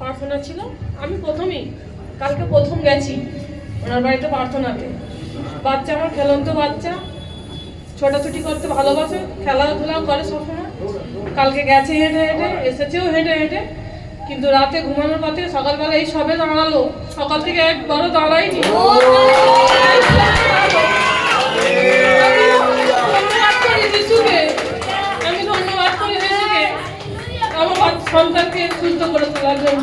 প্রার্থনা ছিল। আমি কালকে প্রথম গেছি ওনার বাড়িতে প্রার্থনাতে। বাচ্চা আমার খেলন্ত বাচ্চা, ছোটাছুটি করতে ভালোবাসে, খেলাধুলাও করে সবসময়। কালকে গেছে হেঁটে হেঁটে, এসেছেও হেঁটে হেঁটে, কিন্তু রাতে ঘুমানোর পথে সকালবেলা এই সবে দাঁড়ালো। সকাল থেকে একবারও দাঁড়াইনি। আমি ধন্যবাদ করি যিশুকে আমার সন্তানকে সুস্থ করে তোলার জন্য।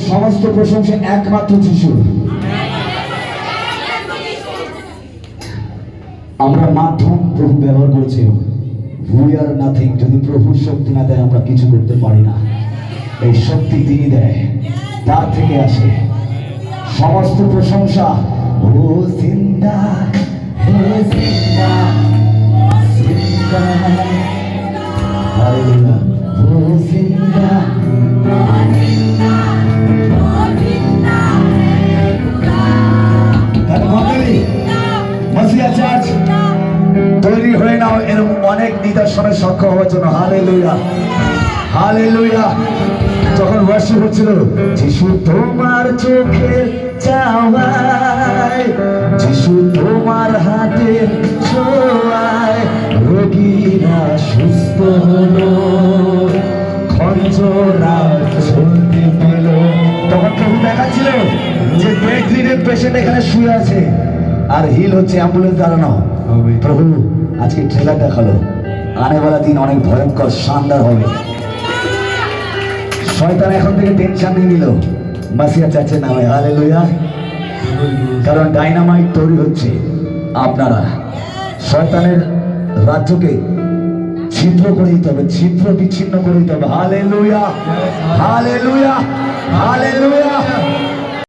সমস্ত প্রশংসা একমাত্র যিশুর। আমরা মাধ্যম প্রভু ব্যবহার করেছি। We are nothing. যদি প্রভুর শক্তি না দেয় আমরা কিছু করতে পারি না। এই শক্তি তিনি দেয়, তার থেকে আসে সমস্ত প্রশংসা। ও জিন্দা হে জিন্দা জিন্দা, হালেলুয়া। ও জিন্দা তৈরি হয়ে নাও এরকম অনেক নিদর্শনে সক্ষম হওয়ার জন্য। Hallelujah hallelujah. যখন ওয়ার্শিপ হচ্ছিল, যিশু তোমার চোখের চাওয়ায়, যিশু তোমার হাতের ছোঁয়ায় রোগীরা সুস্থ হলো, খঞ্জরা চলতে পেল। তখন প্রভু দেখাচ্ছিল যে বেড রিডেন পেশেন্ট এখানে শুয়ে আছে আর হিল হচ্ছে, অ্যাম্বুলেন্স দাঁড়ানো। প্রভু আজকে ট্রেলার দেখালো, আনেওয়ালা দিন অনেক ভয়ঙ্কর শানদার হবে। শয়তান এখন থেকে টেনশন নিয়ে নিল মাসিয়া চাচের নামে। হালেলুয়া। কারণ ডাইনামাইট তৈরি হচ্ছে। আপনারা শয়তানের রাজ্যকে ছিদ্র করে দিতে হবে, ছিদ্র বিচ্ছিন্ন করে দিতে হবে। Hallelujah, hallelujah.